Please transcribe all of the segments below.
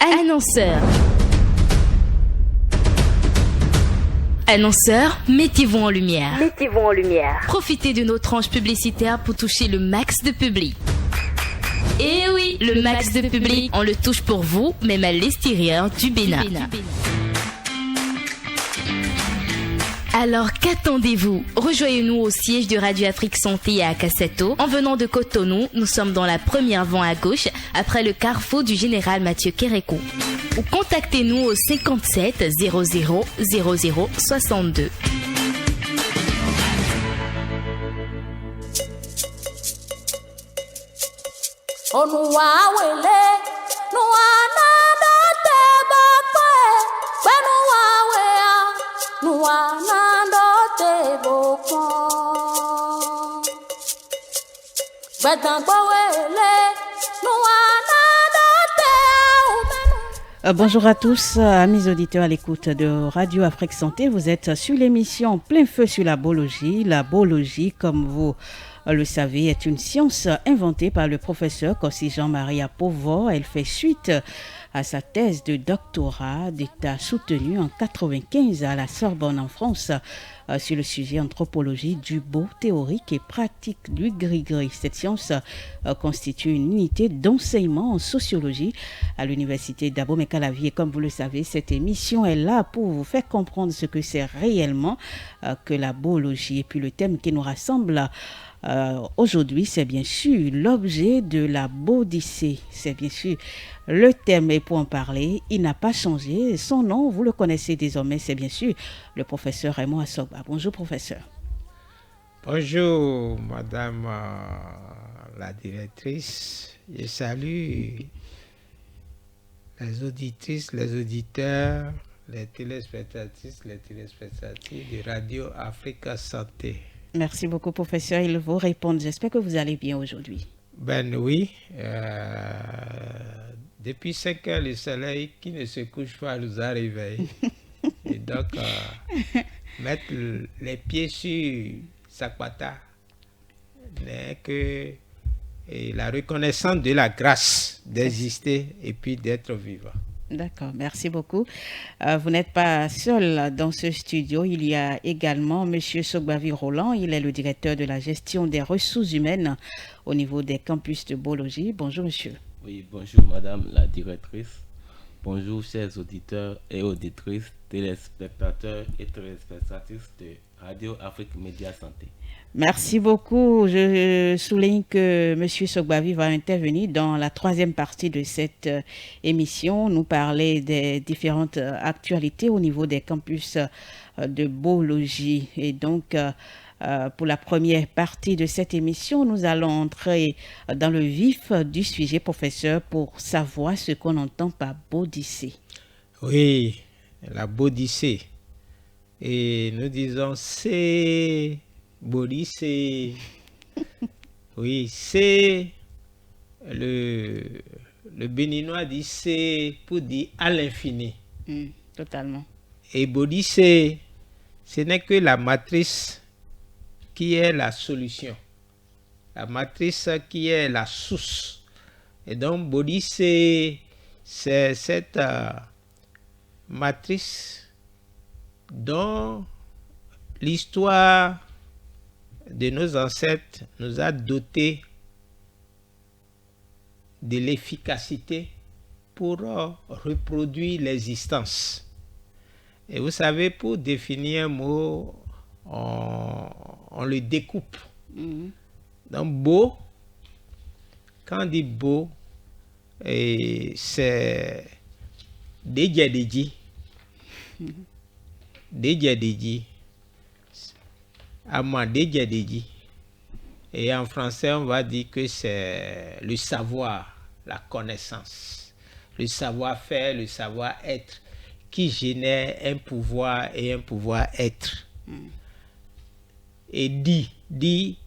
Annonceur. Annonceurs, mettez-vous en lumière. Profitez de nos tranches publicitaires pour toucher le max de public. Et oui, le max de public, on le touche pour vous, même à l'extérieur du Bénin. Alors qu'attendez-vous? Rejoignez-nous au siège de Radio Afrique Santé à Kassato. En venant de Cotonou, nous sommes dans la première vente à gauche, après le carrefour du général Mathieu Kérékou. Ou contactez-nous au 57 00 00 62. Bonjour à tous, amis auditeurs à l'écoute de Radio Afrique Santé. Vous êtes sur l'émission Plein Feu sur la biologie. La biologie, comme vous le savez, est une science inventée par le professeur Kossi Jean-Marie Apovo. Elle fait suite à sa thèse de doctorat d'État soutenue en 1995 à la Sorbonne en France sur le sujet anthropologie du beau, théorique et pratique du gris-gris. Cette science constitue une unité d'enseignement en sociologie à l'université d'Abomey-Calavi. Et comme vous le savez, cette émission est là pour vous faire comprendre ce que c'est réellement que la biologie. Et puis le thème qui nous rassemble aujourd'hui, c'est bien sûr l'objet de la Bodyssée. C'est bien sûr le thème, et pour en parler, il n'a pas changé. Son nom, vous le connaissez désormais, c'est bien sûr le professeur Raymond Assogba. Bonjour professeur. Bonjour madame la directrice. Je salue les auditrices, les auditeurs, les téléspectatrices, les téléspectatrices de Radio Afrique Santé. Merci beaucoup professeur, il vous répond. J'espère que vous allez bien aujourd'hui. Ben oui, depuis 5 heures, le soleil qui ne se couche pas nous a réveillés. Et donc, mettre les pieds sur Sakwata n'est que la reconnaissance de la grâce d'exister et puis d'être vivant. D'accord, merci beaucoup. Vous n'êtes pas seul dans ce studio. Il y a également M. Sogbavi Roland. Il est le directeur de la gestion des ressources humaines au niveau des campus de biologie. Bonjour, monsieur. Oui, bonjour, madame la directrice. Bonjour, chers auditeurs et auditrices, téléspectateurs et téléspectatrices de Radio Afrique Média Santé. Merci beaucoup. Je souligne que M. Sogbavi va intervenir dans la troisième partie de cette émission, nous parler des différentes actualités au niveau des campus de biologie. Et donc, pour la première partie de cette émission, nous allons entrer dans le vif du sujet, professeur, pour savoir ce qu'on entend par Bodyssée. Oui, la Bodyssée. Et nous disons c'est... Bodyssée. Oui, c'est le béninois dit c'est pour dire à l'infini. Totalement. Et Bodyssée, ce n'est que la matrice qui est la solution. La matrice qui est la source. Et donc Bodyssée, c'est cette matrice dont l'histoire de nos ancêtres nous a dotés de l'efficacité pour reproduire l'existence. Et vous savez, pour définir un mot, on le découpe. Donc, beau, quand on dit beau, c'est Djedjedji. Djedjedji. Djedjedji. Et en français, on va dire que c'est le savoir, la connaissance, le savoir-faire, le savoir-être qui génère un pouvoir et un pouvoir-être. Et dit,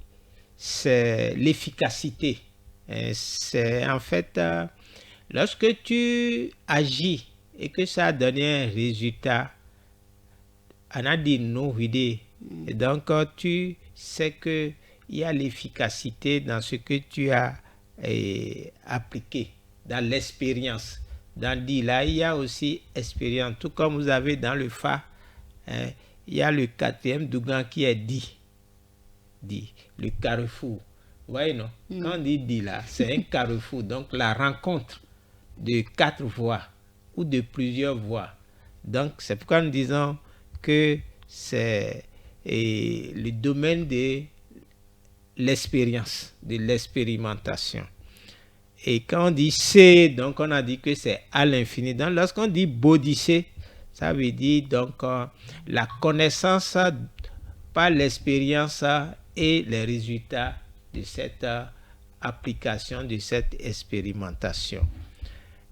c'est l'efficacité. C'est en fait, lorsque tu agis et que ça a donné un résultat, on a dit non vidé. Et donc, tu sais qu'il y a l'efficacité dans ce que tu as appliqué, dans l'expérience. Dans Dila, il y a aussi expérience. Tout comme vous avez dans le Fa, hein, il y a le 4e Dougan qui est dit, le carrefour. Vous voyez, non? Quand on dit Dila, c'est un carrefour. Donc, la rencontre de 4 voix ou de plusieurs voix. Donc, c'est pourquoi nous disons que c'est le domaine de l'expérience, de l'expérimentation. Et quand on dit c'est, donc on a dit que c'est à l'infini. Donc, lorsqu'on dit bodhissé, ça veut dire donc la connaissance par l'expérience et les résultats de cette application, de cette expérimentation.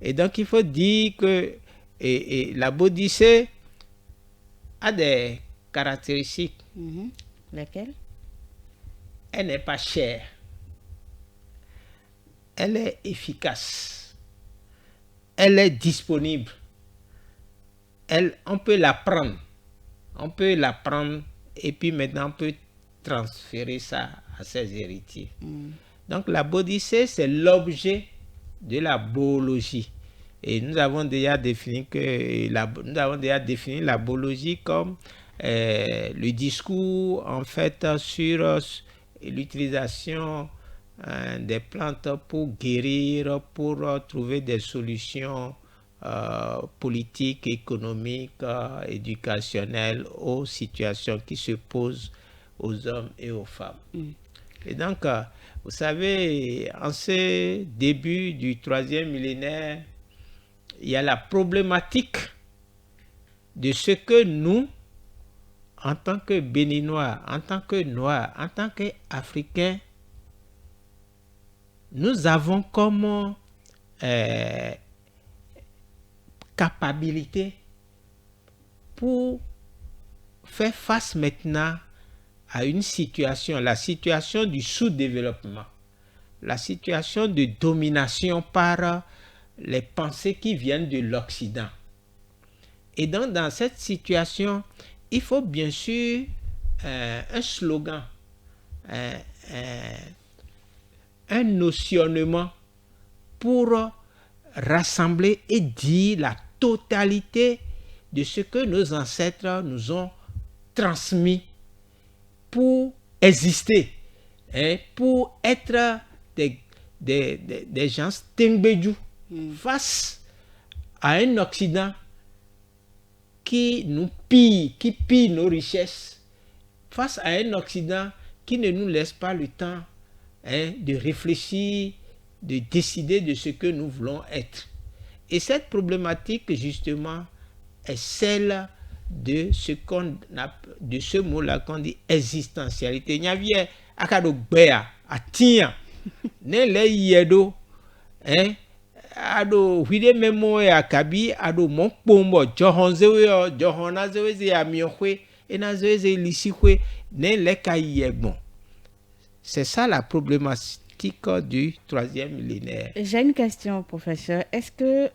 Et donc, il faut dire que la bodhissé a des caractéristiques. Lesquelles? Elle n'est pas chère. Elle est efficace. Elle est disponible. On peut la prendre. On peut la prendre et puis maintenant on peut transférer ça à ses héritiers. Donc la bodhissé, c'est l'objet de la boologie. Et nous avons déjà défini la boologie comme le discours en fait sur l'utilisation des plantes pour guérir, pour trouver des solutions politiques, économiques, éducationnelles aux situations qui se posent aux hommes et aux femmes. Et donc, vous savez, en ce début du 3e millénaire, il y a la problématique de ce que nous, en tant que Béninois, en tant que Noirs, en tant qu'Africains, nous avons comme capacité pour faire face maintenant à une situation, la situation du sous-développement, la situation de domination par les pensées qui viennent de l'Occident. Et donc, dans cette situation, il faut bien sûr un slogan, un notionnement pour rassembler et dire la totalité de ce que nos ancêtres nous ont transmis pour exister, pour être des gens tengbedju face à un Occident qui nous pille, qui pille nos richesses, face à un Occident qui ne nous laisse pas le temps de réfléchir, de décider de ce que nous voulons être. Et cette problématique, justement, est celle de ce mot-là qu'on dit existentialité. Il y avait akado gbea atia ne le yedo ado hide memo ya kabi ado mon pombo johonzewe johonazewe ze amiohwe enazewe lisikwe ne le kayegbon. C'est ça la problématique du 3e millénaire. J'ai une question, professeur. Est-ce que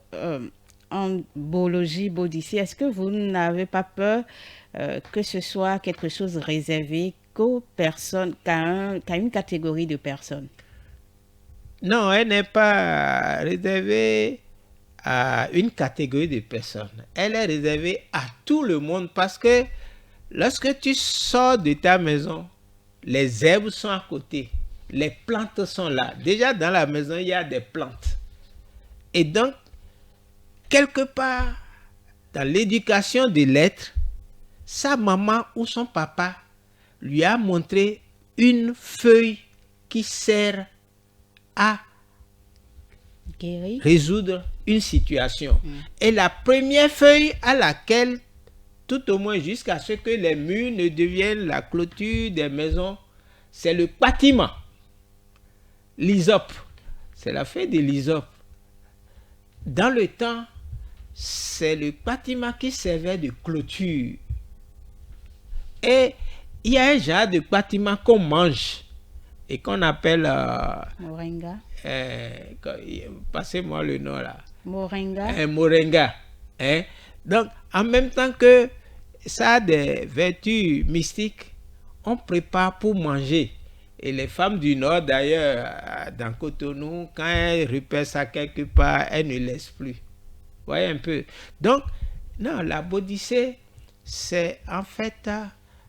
en boologie, bodhissé, est-ce que vous n'avez pas peur que ce soit quelque chose réservé qu'aux personnes, qu'à une catégorie de personnes? Non, elle n'est pas réservée à une catégorie de personnes. Elle est réservée à tout le monde parce que lorsque tu sors de ta maison, les herbes sont à côté, les plantes sont là. Déjà dans la maison, il y a des plantes. Et donc, quelque part, dans l'éducation de l'être, sa maman ou son papa lui a montré une feuille qui sert à résoudre une situation. Et la première feuille à laquelle, tout au moins jusqu'à ce que les murs ne deviennent la clôture des maisons, c'est le bâtiment. L'hysope. C'est la feuille de l'hysope. Dans le temps, c'est le bâtiment qui servait de clôture. Et il y a un genre de bâtiment qu'on mange et qu'on appelle moringa. Passez-moi le nom là. Moringa. Moringa. Donc, en même temps que ça a des vertus mystiques, on prépare pour manger. Et les femmes du Nord, d'ailleurs, dans Cotonou, quand elles repèrent ça quelque part, elles ne laissent plus. Voyez un peu. Donc, non, la Bodhicée, c'est en fait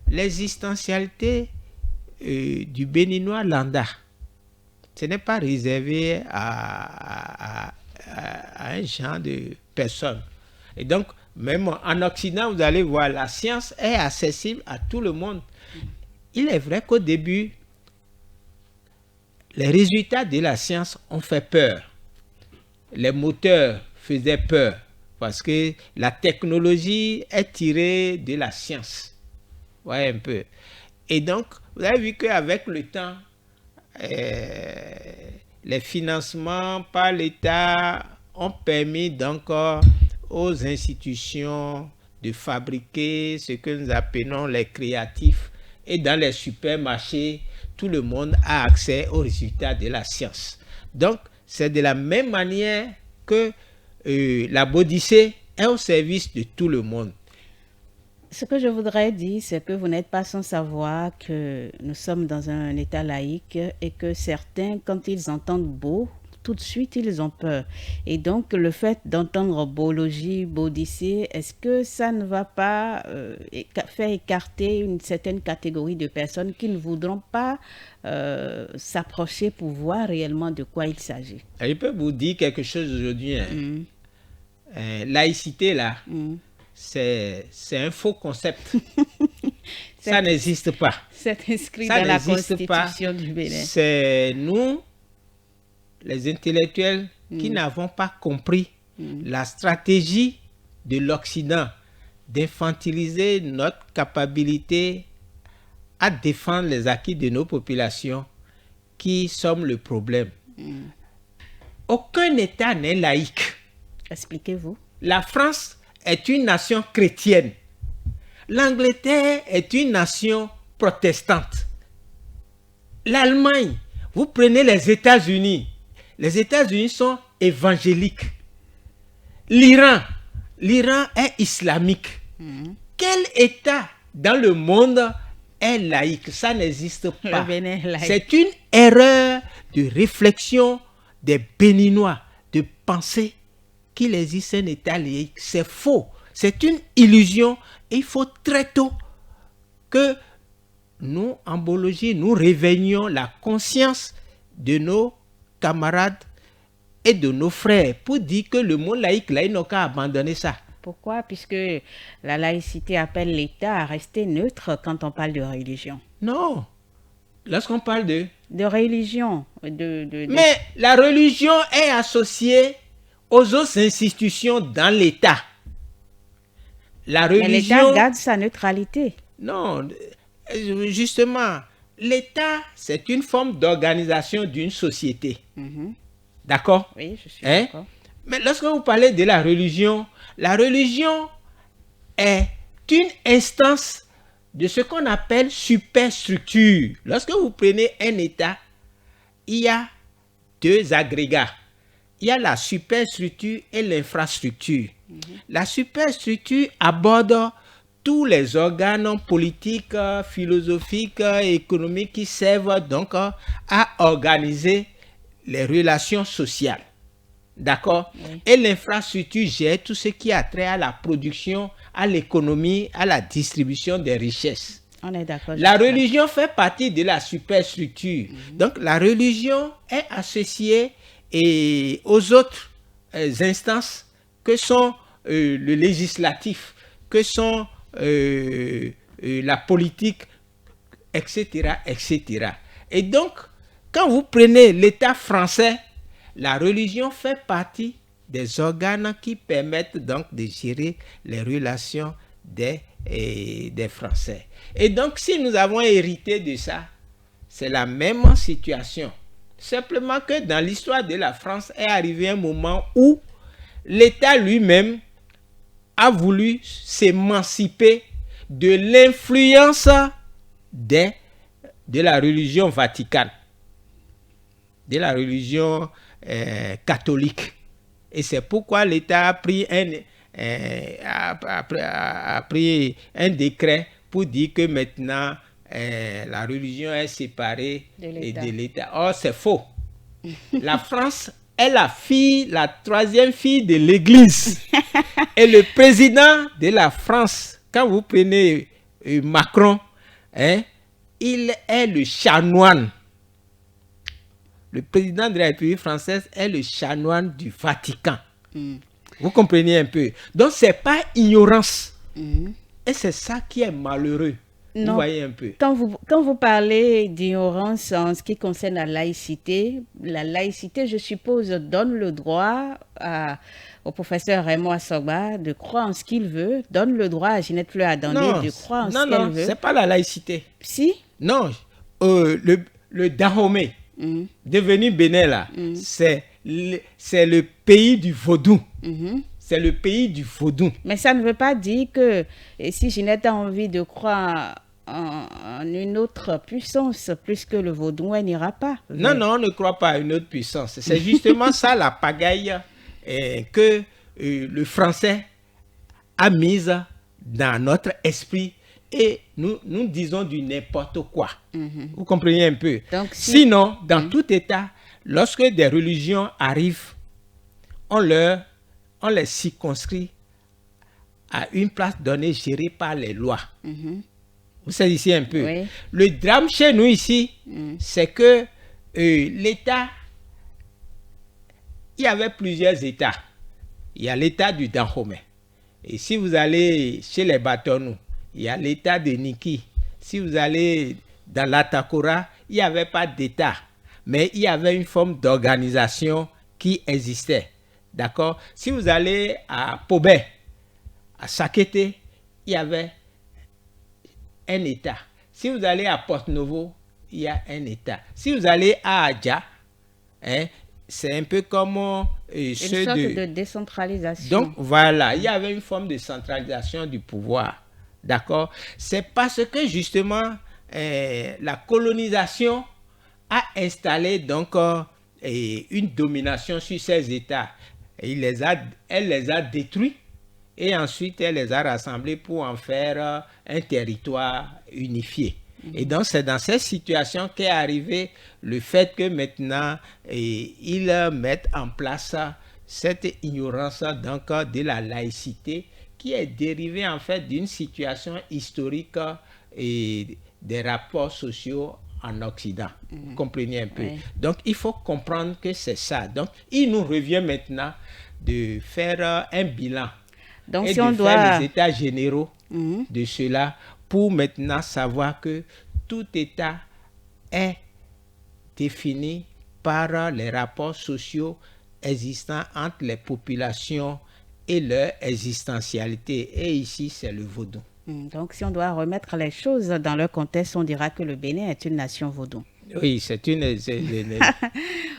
l'existentialité du béninois lambda. Ce n'est pas réservé à un genre de personnes. Et donc, même en Occident, vous allez voir, la science est accessible à tout le monde. Il est vrai qu'au début, les résultats de la science ont fait peur. Les moteurs faisaient peur parce que la technologie est tirée de la science. Vous voyez un peu. Et donc, vous avez vu qu'avec le temps, les financements par l'État ont permis donc aux institutions de fabriquer ce que nous appelons les créatifs. Et dans les supermarchés, tout le monde a accès aux résultats de la science. Donc, c'est de la même manière que la Bodhicée est au service de tout le monde. Ce que je voudrais dire, c'est que vous n'êtes pas sans savoir que nous sommes dans un État laïque et que certains, quand ils entendent beau, tout de suite, ils ont peur. Et donc, le fait d'entendre Bologie, Bodhicée, est-ce que ça ne va pas faire écarter une certaine catégorie de personnes qui ne voudront pas s'approcher pour voir réellement de quoi il s'agit? Je peux vous dire quelque chose aujourd'hui. Laïcité, là, c'est un faux concept. Ça n'existe pas. C'est inscrit dans la Constitution du Bénin. C'est nous, les intellectuels, qui n'avons pas compris la stratégie de l'Occident d'infantiliser notre capacité à défendre les acquis de nos populations qui sommes le problème. Aucun État n'est laïque. Expliquez-vous. La France est une nation chrétienne. L'Angleterre est une nation protestante. L'Allemagne, vous prenez les États-Unis. Les États-Unis sont évangéliques. L'Iran est islamique. Quel État dans le monde est laïque? Ça n'existe pas. C'est une erreur de réflexion des Béninois de penser qu'il existe un État laïque. C'est faux. C'est une illusion. Et il faut très tôt que nous, en biologie, nous réveillions la conscience de nos camarades et de nos frères pour dire que le mot laïque, là, ils n'ont qu'à abandonner ça. Pourquoi? Puisque la laïcité appelle l'État à rester neutre quand on parle de religion. Non. Lorsqu'on parle de religion. Mais la religion est associée aux autres institutions dans l'État. La religion... Mais l'État garde sa neutralité. Non, justement, l'État, c'est une forme d'organisation d'une société. D'accord? Oui, je suis d'accord. Mais lorsque vous parlez de la religion est une instance de ce qu'on appelle superstructure. Lorsque vous prenez un État, il y a deux agrégats. Il y a la superstructure et l'infrastructure. La superstructure aborde tous les organes politiques, philosophiques, économiques qui servent donc à organiser les relations sociales. D'accord? Oui. Et l'infrastructure gère tout ce qui a trait à la production, à l'économie, à la distribution des richesses. On est d'accord. La religion fait partie de la superstructure. Donc la religion est associée aux autres instances que sont le législatif, que sont la politique, etc., etc. Et donc, quand vous prenez l'État français, la religion fait partie des organes qui permettent donc de gérer les relations des Français. Et donc, si nous avons hérité de ça, c'est la même situation. Simplement que dans l'histoire de la France est arrivé un moment où l'État lui-même a voulu s'émanciper de l'influence de la religion vaticane, de la religion catholique. Et c'est pourquoi l'État a pris un décret pour dire que maintenant la religion est séparée de l'État. Or, c'est faux. La France est la troisième fille de l'Église. Et le président de la France, quand vous prenez Macron, hein, il est le chanoine. Le président de la République française est le chanoine du Vatican. Vous comprenez un peu. Donc, ce n'est pas ignorance. Et c'est ça qui est malheureux. Non. Vous voyez un peu. Quand vous parlez d'ignorance en ce qui concerne la laïcité, je suppose, donne le droit au professeur Raymond Assogba de croire en ce qu'il veut, donne le droit à Ginette Fleur-Adandé de croire en ce qu'elle veut. Non, c'est pas la laïcité. Si? Non, le Dahomey, devenu Bénin, là, c'est le pays du vaudou. C'est le pays du vaudou. Mais ça ne veut pas dire que si Ginette a envie de croire en une autre puissance plus que le vaudou, elle n'ira pas. Non, on ne croit pas à une autre puissance. C'est justement ça la pagaille que le français a mise dans notre esprit et nous disons du n'importe quoi. Vous comprenez un peu? Donc, sinon, dans tout État, lorsque des religions arrivent, on les circonscrit à une place donnée gérée par les lois. Vous savez ici un peu. Oui. Le drame chez nous ici, c'est que l'État, il y avait plusieurs États. Il y a l'État du Dahomey. Et si vous allez chez les Batonou, il y a l'État de Niki. Si vous allez dans l'Atakora, il n'y avait pas d'État. Mais il y avait une forme d'organisation qui existait. D'accord? Si vous allez à Pobé, à Sakete, il y avait un État. Si vous allez à Porto-Novo, il y a un État. Si vous allez à Adja, hein, c'est un peu comme une sorte de décentralisation. Donc voilà, il y avait une forme de centralisation du pouvoir. D'accord? C'est parce que justement la colonisation a installé donc une domination sur ces États. Et elle les a détruits et ensuite elle les a rassemblés pour en faire un territoire unifié. Et donc c'est dans cette situation qu'est arrivé le fait que maintenant ils mettent en place cette ignorance donc de la laïcité qui est dérivée en fait d'une situation historique et des rapports sociaux en Occident. Vous comprenez un peu. Oui. Donc, il faut comprendre que c'est ça. Donc, il nous revient maintenant de faire un bilan. Donc, et si on doit faire les états généraux de cela pour maintenant savoir que tout État est défini par les rapports sociaux existants entre les populations et leur existentialité. Et ici, c'est le vaudou. Donc, si on doit remettre les choses dans leur contexte, on dira que le Bénin est une nation vaudou. Oui,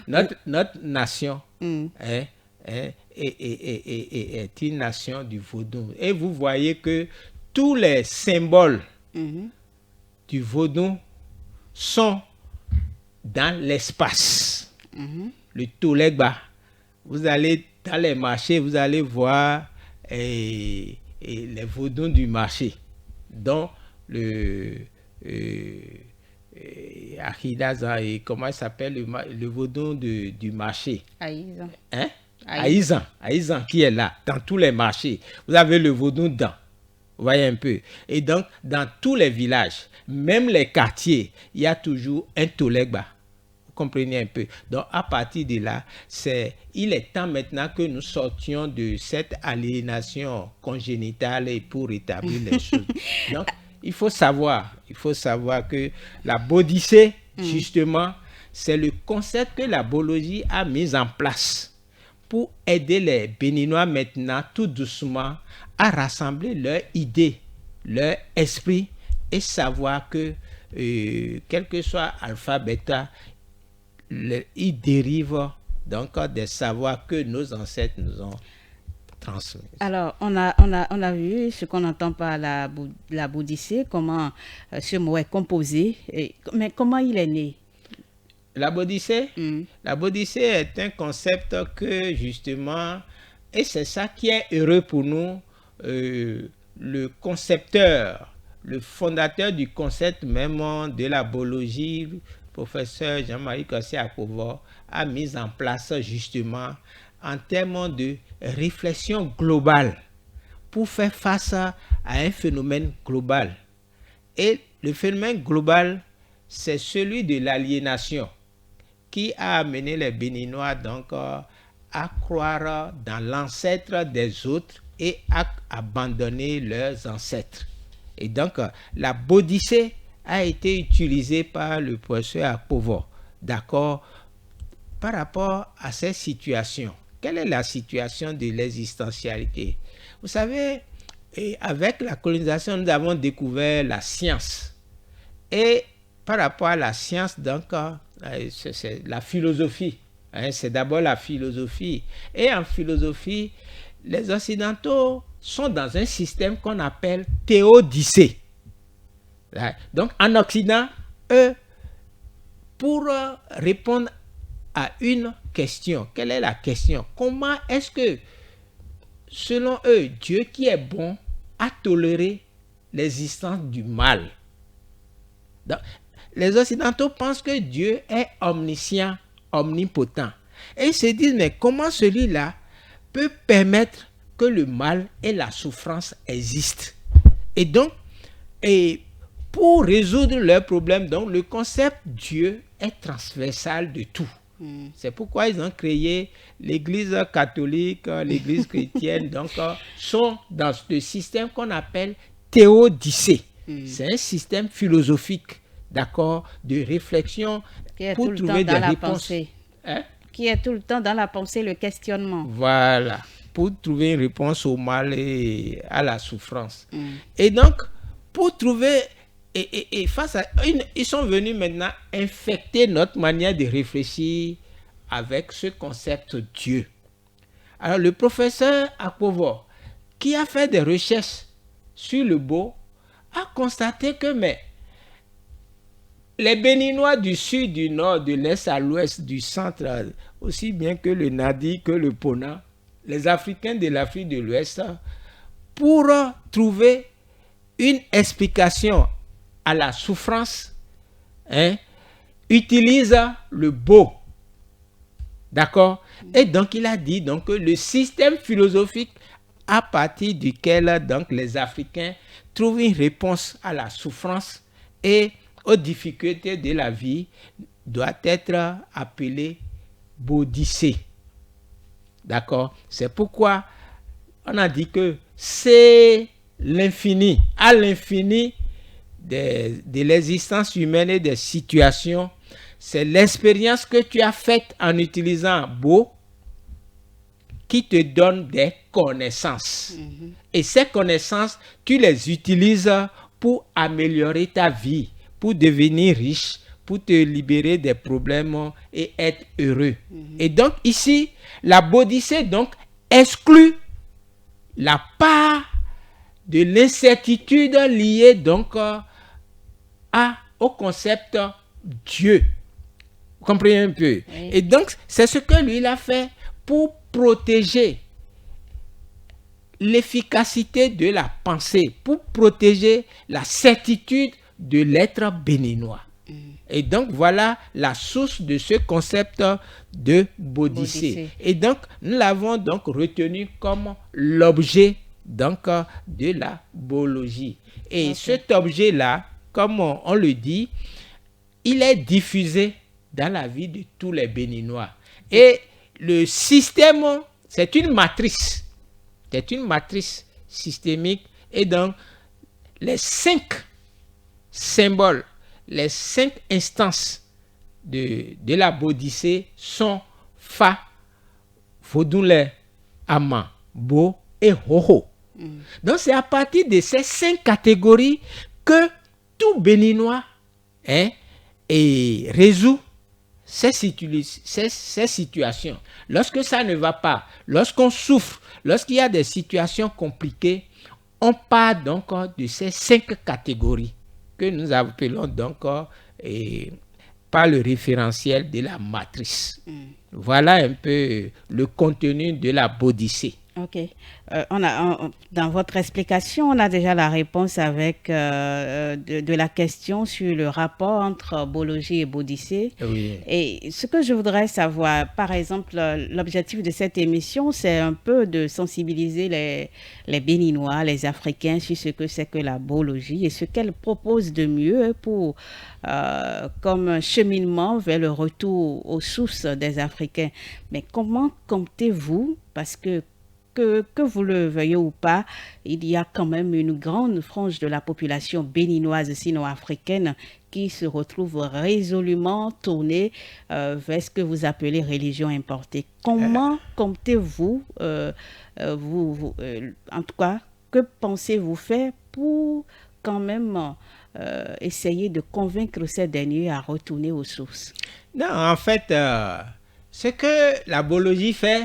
notre nation est une nation du vaudou. Et vous voyez que tous les symboles du vaudou sont dans l'espace. Le Tolegba, vous allez dans les marchés, vous allez voir et les vaudous du marché, dont le Ahidaza et comment il s'appelle le vaudou du marché. Aïzan. Hein? Aïzan qui est là, dans tous les marchés. Vous avez le vaudou dedans. Vous voyez un peu. Et donc, dans tous les villages, même les quartiers, il y a toujours un Tolegba. Comprenez un peu. Donc, à partir de là, il est temps maintenant que nous sortions de cette aliénation congénitale et pour rétablir les choses. Donc, il faut savoir que la Bodhicée, justement, c'est le concept que la Bologie a mis en place pour aider les Béninois maintenant, tout doucement, à rassembler leurs idées, leur esprit et savoir que, quel que soit alpha, bêta, il dérive donc des savoirs que nos ancêtres nous ont transmis. Alors, on a vu ce qu'on entend par la Bodhicée, comment ce mot est composé, mais comment il est né? La Bodhicée? La Bodhicée est un concept que justement, et c'est ça qui est heureux pour nous, le concepteur, le fondateur du concept même de la Bologie, professeur Jean-Marie Cossé-Akpovo a mis en place justement en termes de réflexion globale pour faire face à un phénomène global. Et le phénomène global, c'est celui de l'aliénation qui a amené les Béninois donc à croire dans l'ancêtre des autres et à abandonner leurs ancêtres. Et donc, la Bodicée a été utilisée par le professeur Akpovo, d'accord, par rapport à ces situations. Quelle est la situation de l'existentialité? Vous savez, avec la colonisation, nous avons découvert la science. Et par rapport à la science, donc, c'est la philosophie. C'est d'abord la philosophie. Et en philosophie, les Occidentaux sont dans un système qu'on appelle théodicée. Donc, en Occident, eux, pour répondre à une question, quelle est la question? Comment est-ce que, selon eux, Dieu qui est bon a toléré l'existence du mal? Donc, les Occidentaux pensent que Dieu est omniscient, omnipotent. Et ils se disent, mais comment celui-là peut permettre que le mal et la souffrance existent? Et donc, pour résoudre leurs problèmes, donc, le concept Dieu est transversal de tout. C'est pourquoi ils ont créé l'Église catholique, l'Église chrétienne, donc sont dans ce système qu'on appelle théodicée. C'est un système philosophique, d'accord, de réflexion pour trouver des réponses. Qui est tout le temps dans la pensée, le questionnement. Voilà, pour trouver une réponse au mal et à la souffrance. Et donc, pour trouver... Et face à... Ils sont venus maintenant infecter notre manière de réfléchir avec ce concept Dieu. Alors, le professeur Akpovo, qui a fait des recherches sur le beau, a constaté que les Béninois du sud, du nord, de l'est à l'ouest, du centre, aussi bien que le Nadi, que le Pona, les Africains de l'Afrique de l'Ouest, pour trouver une explication à la souffrance, utilise le beau. D'accord? Et donc, il a dit donc, que le système philosophique à partir duquel donc, les Africains trouvent une réponse à la souffrance et aux difficultés de la vie doit être appelé Bodicée. D'accord? C'est pourquoi on a dit que c'est l'infini, à l'infini de l'existence humaine et des situations, c'est l'expérience que tu as faite en utilisant beau qui te donne des connaissances. Et ces connaissances, tu les utilises pour améliorer ta vie, pour devenir riche, pour te libérer des problèmes et être heureux. Et donc ici, la Bodicée donc exclut la part de l'incertitude liée donc au concept Dieu. Vous comprenez un peu? Oui. Et donc, c'est ce que lui il a fait pour protéger l'efficacité de la pensée, pour protéger la certitude de l'être béninois. Et donc, voilà la source de ce concept de Bodicée. Et donc, nous l'avons donc retenu comme l'objet donc, de la boologie. Et cet objet-là, comme on le dit, il est diffusé dans la vie de tous les Béninois. Et le système, c'est une matrice. C'est une matrice systémique. Et donc, les 5 symboles, les 5 instances de la Bodicée sont Fa, Vodunle, Ama, Bo et Hoho. Donc, c'est à partir de ces 5 catégories que tout Béninois résout ces situations. Lorsque ça ne va pas, lorsqu'on souffre, lorsqu'il y a des situations compliquées, on part donc de ces 5 catégories que nous appelons donc par le référentiel de la matrice. Voilà un peu le contenu de la Bodicée. Ok. Dans votre explication, on a déjà la réponse avec de la question sur le rapport entre Bologi et Bodissé. Oui. Et ce que je voudrais savoir, par exemple, l'objectif de cette émission, c'est un peu de sensibiliser les Béninois, les Africains sur ce que c'est que la Bologi et ce qu'elle propose de mieux pour, comme un cheminement vers le retour aux sources des Africains. Mais comment comptez-vous, parce que vous le veuillez ou pas, il y a quand même une grande frange de la population béninoise, sinon africaine, qui se retrouve résolument tournée vers ce que vous appelez religion importée. Comment comptez-vous, en tout cas, que pensez-vous faire pour quand même essayer de convaincre ces derniers à retourner aux sources? Non, en fait, ce que la Bologi fait,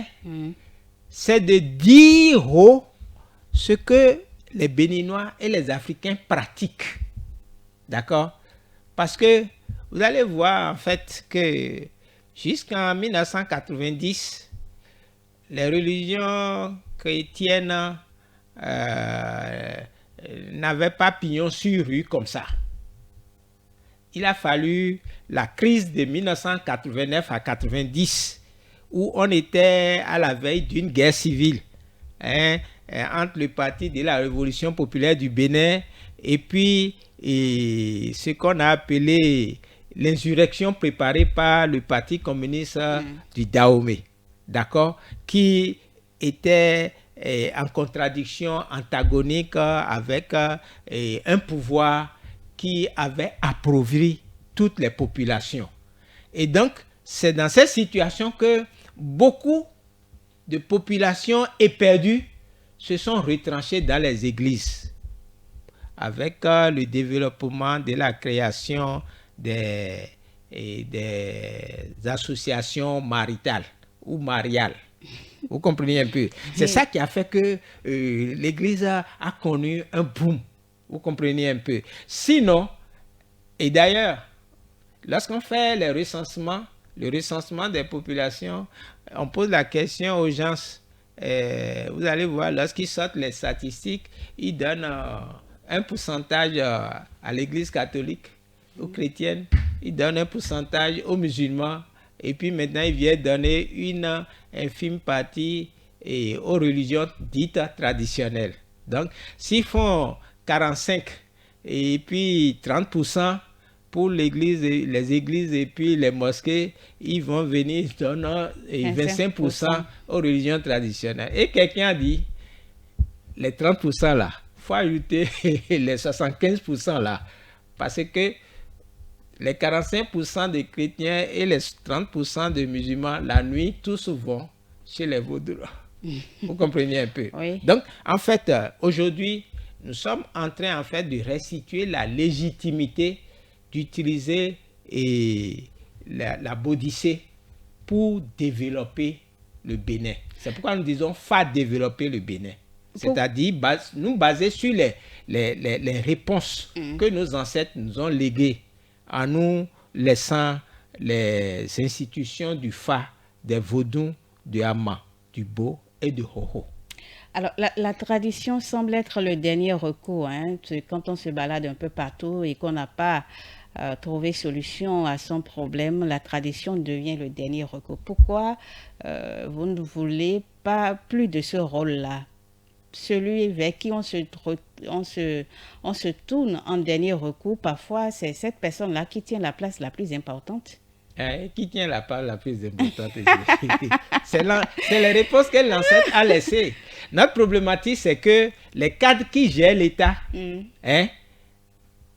c'est de dire haut ce que les Béninois et les Africains pratiquent. D'accord? Parce que vous allez voir en fait que jusqu'en 1990, les religions chrétiennes n'avaient pas pignon sur rue comme ça. Il a fallu la crise de 1989 à 90 où on était à la veille d'une guerre civile entre le parti de la Révolution populaire du Bénin et puis ce qu'on a appelé l'insurrection préparée par le parti communiste du Dahomey, d'accord, qui était en contradiction antagonique avec un pouvoir qui avait appauvri toutes les populations. Et donc, c'est dans cette situation que beaucoup de populations éperdues se sont retranchées dans les églises avec le développement de la création des associations maritales ou mariales. Vous comprenez un peu? C'est ça qui a fait que l'église a connu un boom. Vous comprenez un peu? Sinon, et d'ailleurs, lorsqu'on fait le recensement des populations, on pose la question aux gens. Vous allez voir, lorsqu'ils sortent les statistiques, ils donnent un pourcentage à l'église catholique, aux chrétiennes, ils donnent un pourcentage aux musulmans, et puis maintenant ils viennent donner une infime partie aux religions dites traditionnelles. Donc, s'ils font 45 et puis 30% pour l'église, les églises et puis les mosquées, ils vont venir donner 25% aux religions traditionnelles. Et quelqu'un a dit, les 30% là, il faut ajouter les 75% là, parce que les 45% des chrétiens et les 30% de musulmans, la nuit, tous vont chez les vaudous. Vous comprenez un peu? Oui. Donc, en fait, aujourd'hui, nous sommes en train, en fait, de restituer la légitimité d'utiliser la Bodissé pour développer le Bénin. C'est pourquoi nous disons faire développer le Bénin. C'est-à-dire nous baser sur les réponses que nos ancêtres nous ont léguées en nous laissant les institutions du Fa, des Vaudous, du Hama, du Bo et du Hoho. Alors, la tradition semble être le dernier recours. Quand on se balade un peu partout et qu'on n'a pas trouvé solution à son problème, la tradition devient le dernier recours. Pourquoi vous ne voulez pas plus de ce rôle-là? Celui vers qui on se tourne en dernier recours, parfois, c'est cette personne-là qui tient la place la plus importante. Qui tient la place la plus importante? C'est les réponses que l'ancêtre a laissées. Notre problématique, c'est que les cadres qui gèrent l'État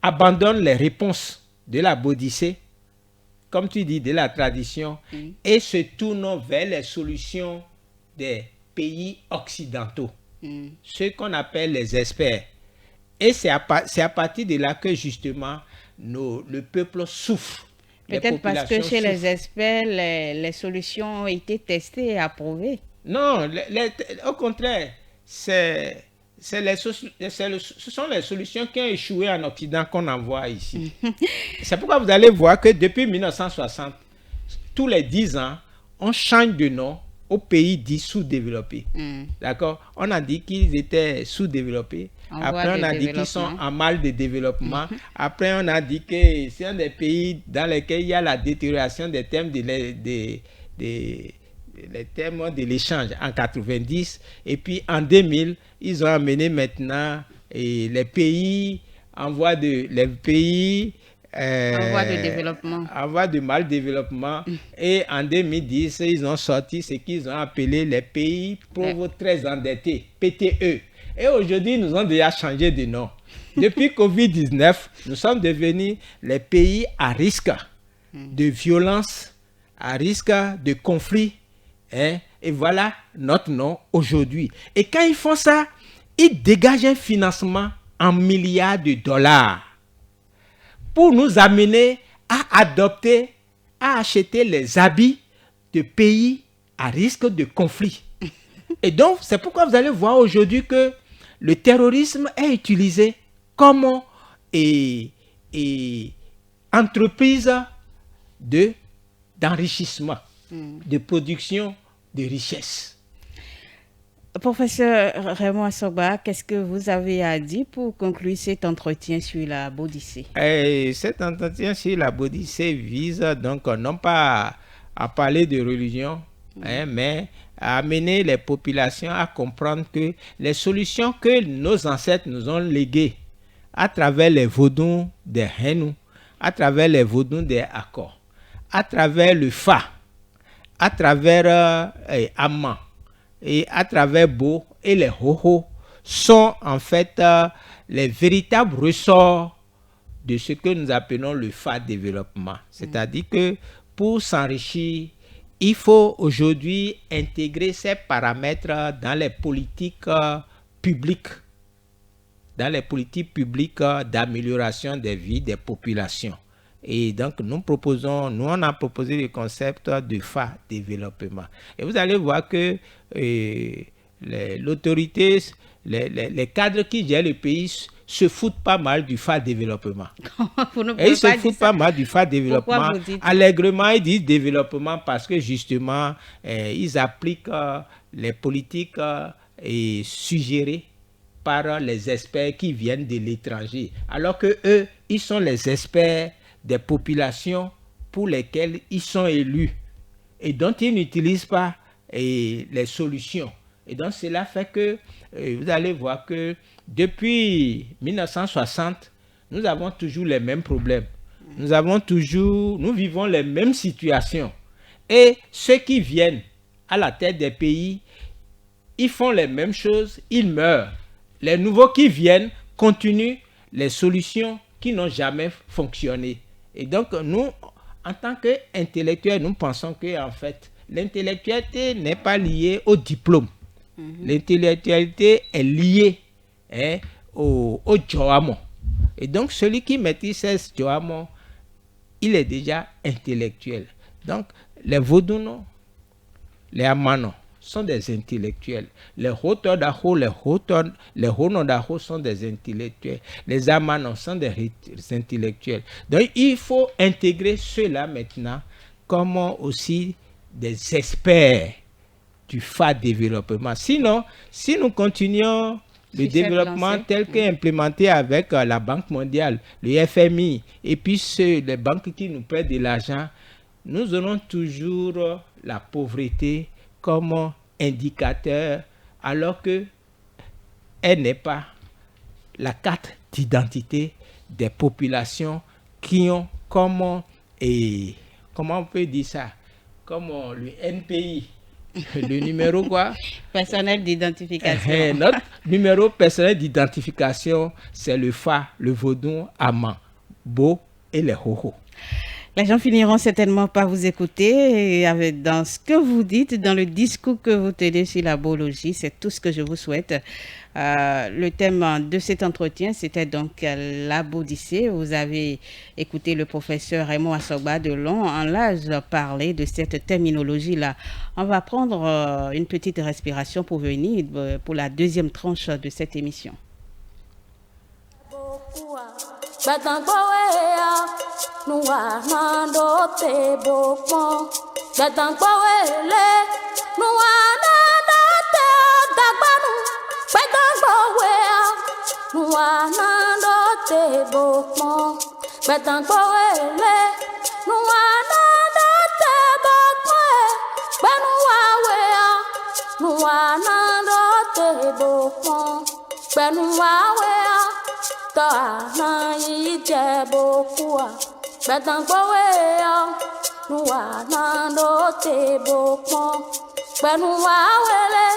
abandonnent les réponses de la Bodissé, comme tu dis, de la tradition, et se tournent vers les solutions des pays occidentaux, ceux qu'on appelle les experts. Et c'est à partir de là que, justement, le peuple souffre. Peut-être parce que chez les experts, les solutions ont été testées et approuvées. Non, au contraire, ce sont les solutions qui ont échoué en Occident qu'on envoie ici. C'est pourquoi vous allez voir que depuis 1960, tous les 10 ans, on change de nom aux pays dits sous-développés. D'accord? On a dit qu'ils étaient sous-développés. Après, on a dit qu'ils sont en mal de développement. Après, on a dit que c'est un des pays dans lesquels il y a la détérioration des thèmes les thèmes de l'échange en 90. Et puis, en 2000, ils ont amené maintenant les pays en voie de développement. En voie de mal développement. Et en 2010, ils ont sorti ce qu'ils ont appelé les pays pauvres très endettés, PTE. Et aujourd'hui, nous avons déjà changé de nom. Depuis Covid-19, nous sommes devenus les pays à risque de violence, à risque de conflit. Et voilà notre nom aujourd'hui. Et quand ils font ça, ils dégagent un financement en milliards de dollars pour nous amener à adopter, à acheter les habits de pays à risque de conflit. Et donc, c'est pourquoi vous allez voir aujourd'hui que le terrorisme est utilisé comme entreprise d'enrichissement, de production de richesses. Professeur Raymond Assogba, qu'est-ce que vous avez à dire pour conclure cet entretien sur la Bodycée? Cet entretien sur la Bodycée vise donc non pas à parler de religion, mais à amener les populations à comprendre que les solutions que nos ancêtres nous ont léguées à travers les vaudous des Hénou, à travers les vaudous des Accords, à travers le Fa, à travers Amman, et à travers Bo et les Hoho sont en fait les véritables ressorts de ce que nous appelons le Fa développement. C'est-à-dire que pour s'enrichir, il faut aujourd'hui intégrer ces paramètres dans les politiques publiques, d'amélioration des vies des populations. Et donc, nous on a proposé le concept de Fa développement. Et vous allez voir que l'autorité, les cadres qui gèrent le pays se foutent pas mal du Fa développement. Et ils se foutent pas mal du Fa développement. Allègrement, ils disent développement parce que justement, ils appliquent les politiques suggérées par les experts qui viennent de l'étranger. Alors que eux, ils sont les experts des populations pour lesquelles ils sont élus et dont ils n'utilisent pas les solutions. Et donc cela fait que vous allez voir que depuis 1960, nous avons toujours les mêmes problèmes. Nous vivons les mêmes situations. Et ceux qui viennent à la tête des pays, ils font les mêmes choses, ils meurent. Les nouveaux qui viennent continuent les solutions qui n'ont jamais fonctionné. Et donc, nous, en tant qu'intellectuels, nous pensons que en fait, l'intellectualité n'est pas liée au diplôme. L'intellectualité est liée au Joamo. Et donc, celui qui maîtrise ce Joamo, il est déjà intellectuel. Donc, les Vodounos, les Amanos sont des intellectuels. Les Hotodaho, les Honodaho sont des intellectuels. Les Amanos sont des intellectuels. Donc, il faut intégrer ceux-là maintenant comme aussi des experts du Fa développement. Sinon, si nous continuons le développement tel qu'implémenté avec la Banque mondiale, le FMI, et puis les banques qui nous prêtent de l'argent, nous aurons toujours la pauvreté comme indicateur, alors que elle n'est pas la carte d'identité des populations qui ont comment on peut dire ça, comme le NPI, le numéro quoi? Personnel d'identification. Notre numéro personnel d'identification, c'est le Fa, le Vaudou, Amman, Bo et les Hoho. Les gens finiront certainement par vous écouter et dans ce que vous dites, dans le discours que vous tenez sur la biologie. C'est tout ce que je vous souhaite. Le thème de cet entretien, c'était donc la Bodycée. Vous avez écouté le professeur Raymond Assogba de long en large parler de cette terminologie-là. On va prendre une petite respiration pour venir pour la deuxième tranche de cette émission. Batangwawea nuwa mando te bokmo Batangwawele nuana dote dagbanu gbẹdọgbọwe nuana dote bokpọn gbẹdọgbọwe le nuana dote bokpọn gbẹnuwawe nuana dote bokpọn gbẹnuwawe tọ àná yìí jẹ bokua gbẹdọgbọwe nuana dote bokpọn gbẹnuwawe le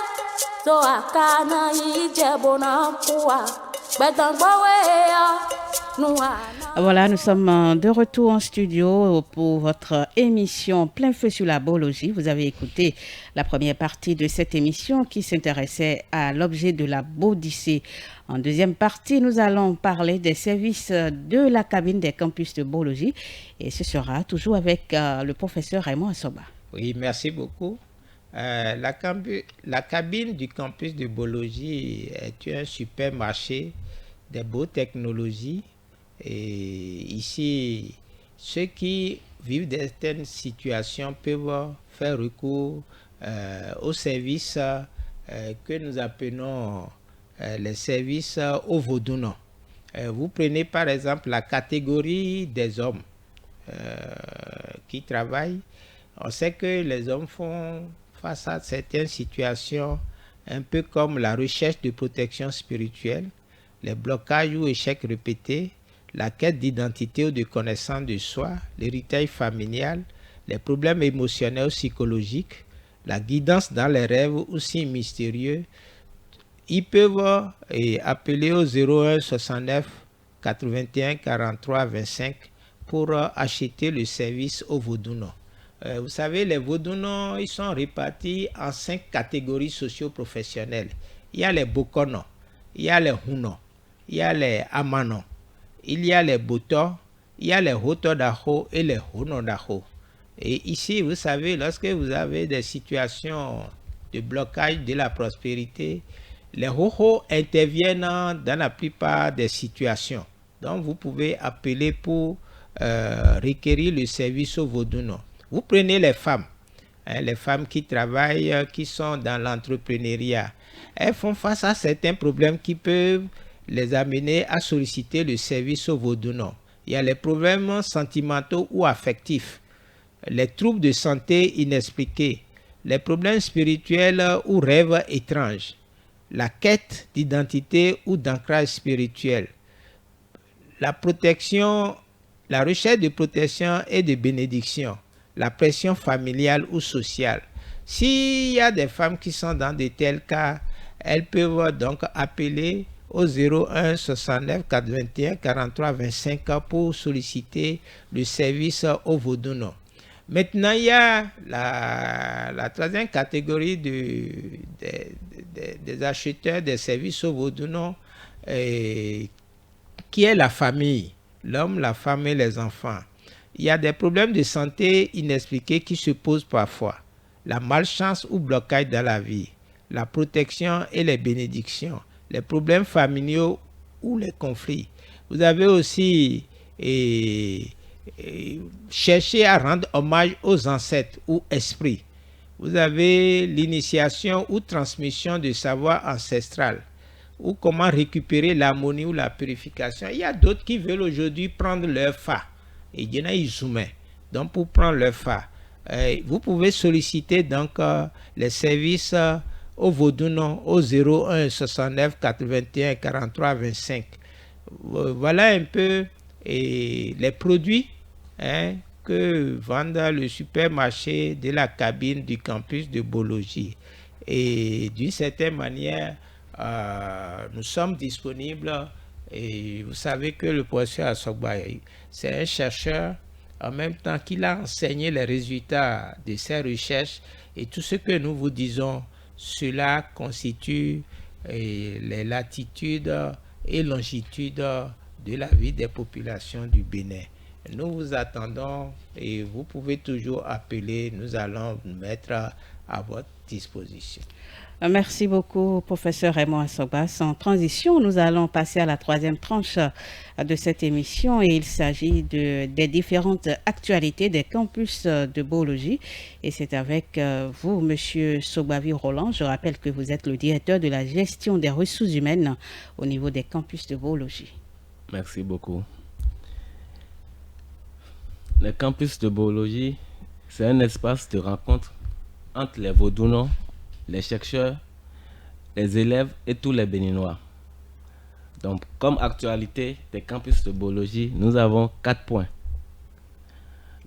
tọ àkàná yìí jẹ bonakua gbẹdọgbọwe nuana. Voilà, nous sommes de retour en studio pour votre émission Plein Feu sur la biologie. Vous avez écouté la première partie de cette émission qui s'intéressait à l'objet de la Bodycée. En deuxième partie, nous allons parler des services de la cabine des campus de biologie et ce sera toujours avec le professeur Raymond Assoba. Oui, merci beaucoup. La cabine du campus de biologie est un supermarché des beaux technologies. Et ici, ceux qui vivent de certaines situations peuvent faire recours aux services que nous appelons les services au vaudounon. Vous prenez par exemple la catégorie des hommes qui travaillent. On sait que les hommes font face à certaines situations un peu comme la recherche de protection spirituelle, les blocages ou échecs répétés, la quête d'identité ou de connaissance de soi, l'héritage familial, les problèmes émotionnels ou psychologiques, la guidance dans les rêves aussi mystérieux. Ils peuvent appeler au 01 69 81 43 25 pour acheter le service au vaudounon. Vous savez, les vaudounon, ils sont répartis en 5 catégories socio-professionnelles. Il y a les bokono, il y a les huno, il y a les amano, il y a les boto, il y a les hotodaho et les honodaho. Et ici, vous savez, lorsque vous avez des situations de blocage de la prospérité, les hoho interviennent dans la plupart des situations. Donc, vous pouvez appeler pour requérir le service au vaudounon. Vous prenez les femmes qui travaillent, qui sont dans l'entrepreneuriat. Elles font face à certains problèmes qui peuvent les amener à solliciter le service au vaudounon. Il y a les problèmes sentimentaux ou affectifs, les troubles de santé inexpliqués, les problèmes spirituels ou rêves étranges, la quête d'identité ou d'ancrage spirituel, la protection, la recherche de protection et de bénédiction, la pression familiale ou sociale. S'il y a des femmes qui sont dans de tels cas, elles peuvent donc appeler au 01 69 81 43 25 pour solliciter le service au vaudounon. Maintenant, il y a la troisième catégorie des acheteurs des services au vaudounon qui est la famille, l'homme, la femme et les enfants. Il y a des problèmes de santé inexpliqués qui se posent parfois, la malchance ou blocage dans la vie, la protection et les bénédictions, les problèmes familiaux ou les conflits. Vous avez aussi cherché à rendre hommage aux ancêtres ou esprits. Vous avez l'initiation ou transmission de savoir ancestral ou comment récupérer l'harmonie ou la purification. Il y a d'autres qui veulent aujourd'hui prendre leur fa. Et il y en a Izume. Donc pour prendre leur fa, vous pouvez solliciter donc les services au vaudounon au 01 69 81 43 25. Voilà un peu les produits que vendent le supermarché de la cabine du campus de biologie. Et d'une certaine manière, nous sommes disponibles. Et vous savez que le professeur Assoba, c'est un chercheur en même temps qu'il a enseigné les résultats de ses recherches. Et tout ce que nous vous disons, cela constitue les latitudes et longitudes de la vie des populations du Bénin. Nous vous attendons et vous pouvez toujours appeler, nous allons nous mettre à votre disposition. Merci beaucoup, professeur Raymond Assoba. Sans transition, nous allons passer à la troisième tranche de cette émission et il s'agit des différentes actualités des campus de biologie. Et c'est avec vous, monsieur Sobavi Roland. Je rappelle que vous êtes le directeur de la gestion des ressources humaines au niveau des campus de biologie. Merci beaucoup. Les campus de biologie, c'est un espace de rencontre entre les Vaudounos, les chercheurs, les élèves et tous les Béninois. Donc, comme actualité des campus de biologie, nous avons 4 points.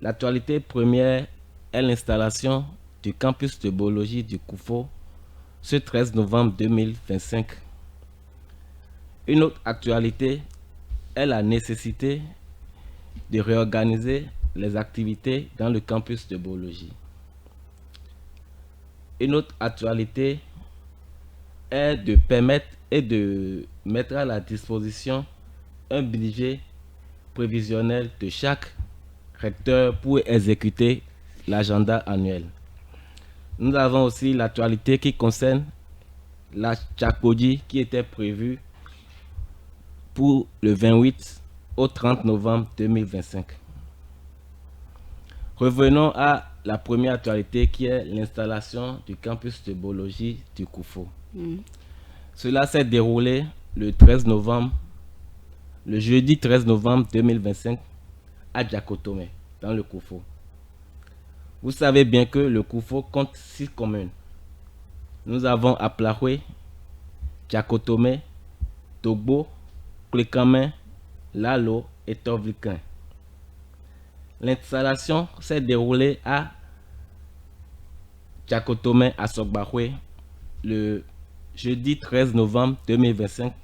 L'actualité première est l'installation du campus de biologie du Koufo ce 13 novembre 2025. Une autre actualité est la nécessité de réorganiser les activités dans le campus de biologie. Une autre actualité est de permettre et de mettre à la disposition un budget prévisionnel de chaque recteur pour exécuter l'agenda annuel. Nous avons aussi l'actualité qui concerne la Tchakodi qui était prévue pour le 28 au 30 novembre 2025. Revenons à la première actualité qui est l'installation du campus de biologie du Koufo. Cela s'est déroulé le jeudi 13 novembre 2025 à Djakotome, dans le Koufo. Vous savez bien que le Koufo compte 6 communes. Nous avons Aplahoué, Djakotome, Togbo, Klekame, Lalo et Torvikin. L'installation s'est déroulée à Djakotome à Sogbahoué le jeudi 13 novembre 2025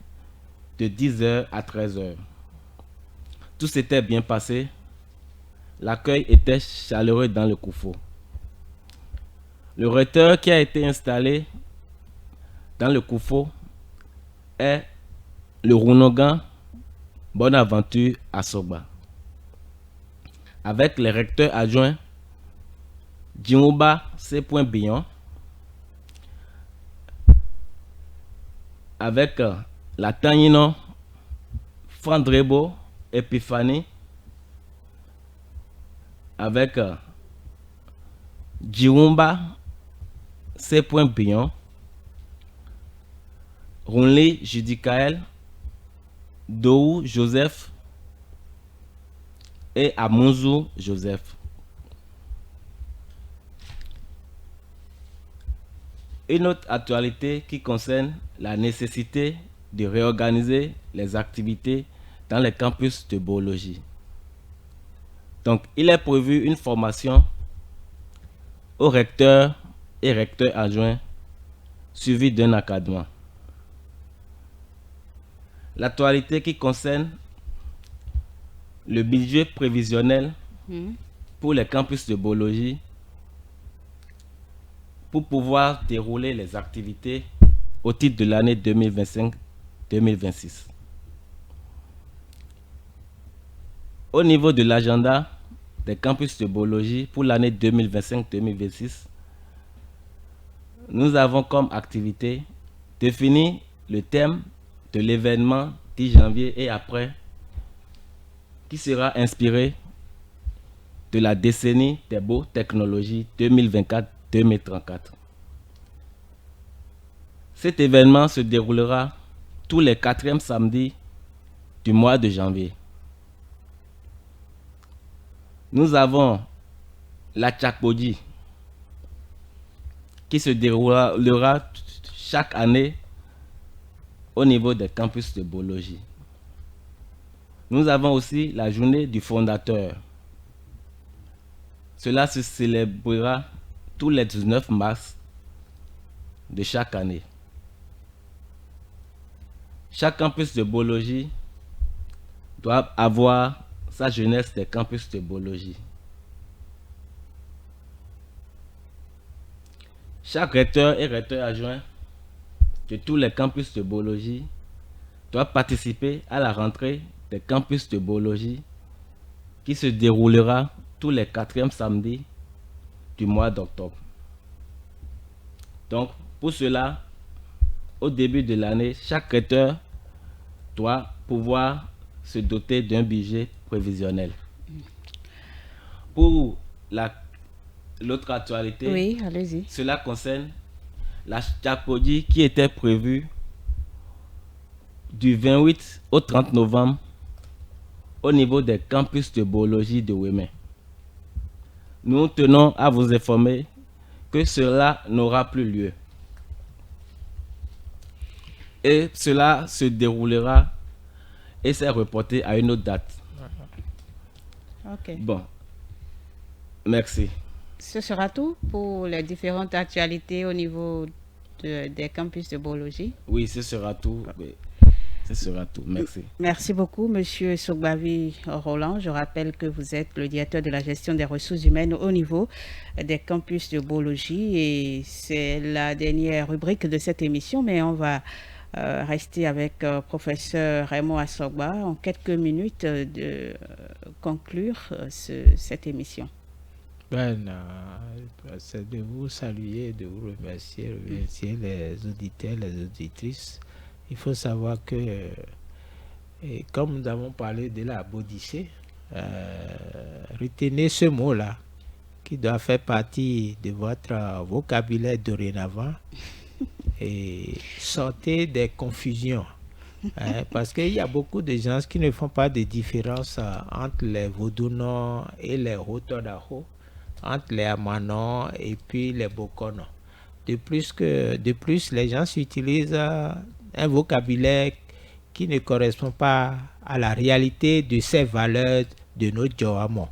de 10h à 13h. Tout s'était bien passé. L'accueil était chaleureux dans le Koufo. Le recteur qui a été installé dans le Koufo est le Rounogan Bonaventure Assoba. Avec les recteurs adjoints Djimouba C. Bion, avec la Tanino Fandrebo Epiphanie, avec Djiroumba C. Bion, Ronli Judicaël, Dou Joseph et Amonzou Joseph. Une autre actualité qui concerne la nécessité de réorganiser les activités dans les campus de biologie. Donc, il est prévu une formation aux recteurs et recteurs adjoints suivie d'un encadrement. L'actualité qui concerne le budget prévisionnel pour les campus de biologie pour pouvoir dérouler les activités au titre de l'année 2025-2026. Au niveau de l'agenda des campus de biologie pour l'année 2025-2026, nous avons comme activité définir le thème de l'événement 10 janvier et après, qui sera inspiré de la décennie des beaux technologies 2024-2034. Cet événement se déroulera tous les 4e samedis du mois de janvier. Nous avons la Tchakodi qui se déroulera chaque année au niveau des campus de biologie. Nous avons aussi la journée du fondateur. Cela se célébrera tous les 19 mars de chaque année. Chaque campus de biologie doit avoir sa jeunesse des campus de biologie. Chaque recteur et recteur adjoint de tous les campus de biologie doit participer à la rentrée des campus de biologie qui se déroulera tous les 4e samedis du mois d'octobre. Donc, Pour cela, au début de l'année, chaque recteur doit pouvoir se doter d'un budget prévisionnel. Pour l'autre actualité, Oui, allez-y. cela concerne la Chapodi qui était prévue du 28 au 30 novembre au niveau des campus de biologie de Ouémé. Nous tenons à vous informer que cela n'aura plus lieu. Et cela se déroulera et s'est reporté à une autre date. Ok. Bon, merci. Ce sera tout pour les différentes actualités au niveau des campus de biologie. Oui, ce sera tout. Oui, ce sera tout. Merci. Merci beaucoup, Monsieur Sogbavi Roland. Je rappelle que vous êtes le directeur de la gestion des ressources humaines au niveau des campus de biologie et c'est la dernière rubrique de cette émission, mais on va rester avec professeur Raymond Assogba en quelques minutes de conclure cette émission. C'est de vous saluer, de vous remercier les auditeurs, les auditrices. Il faut savoir que, comme nous avons parlé de la Bodicée, retenez ce mot-là qui doit faire partie de votre vocabulaire dorénavant et sortez des confusions. Parce qu'il y a beaucoup de gens qui ne font pas de différence entre les Vodounos et les Rotodaho, entre les Amanon et puis les Bokono. De plus, les gens utilisent un vocabulaire qui ne correspond pas à la réalité de ces valeurs de nos Djoamo.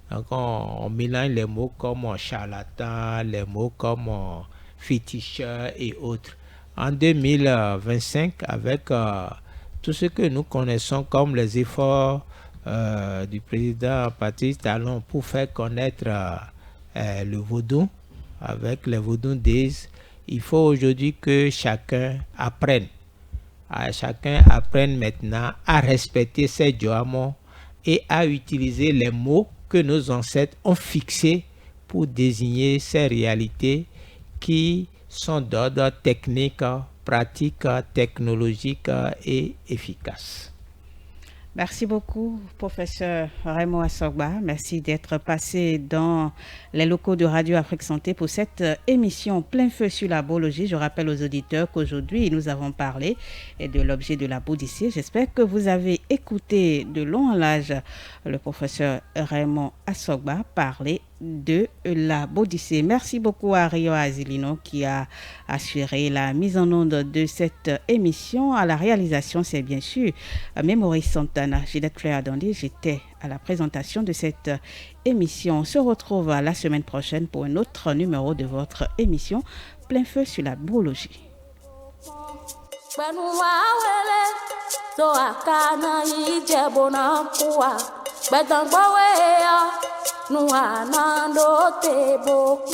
Donc on mélange les mots comme charlatan, les mots comme féticheur et autres. En 2025, avec tout ce que nous connaissons comme les efforts du président Patrice Talon pour faire connaître le vaudou avec les Vaudou Days, il faut aujourd'hui que chacun apprenne maintenant à respecter ces Djoamo et à utiliser les mots que nos ancêtres ont fixés pour désigner ces réalités qui sont d'ordre technique, pratique, technologique et efficace. Merci beaucoup, professeur Raymond Assogba. Merci d'être passé dans les locaux de Radio Afrique Santé pour cette émission Plein Feu sur la biologie. Je rappelle aux auditeurs qu'aujourd'hui, nous avons parlé de l'objet de la Bodicée. J'espère que vous avez écouté de long en large le professeur Raymond Assogba parler de la Bodicée. Merci beaucoup à Rio Azilino qui a assuré la mise en onde de cette émission. À la réalisation, c'est bien sûr Mémorie Santana, Gillette Fleur-Adandi. J'étais à la présentation de cette émission. On se retrouve la semaine prochaine pour un autre numéro de votre émission Plein Feu sur la biologie.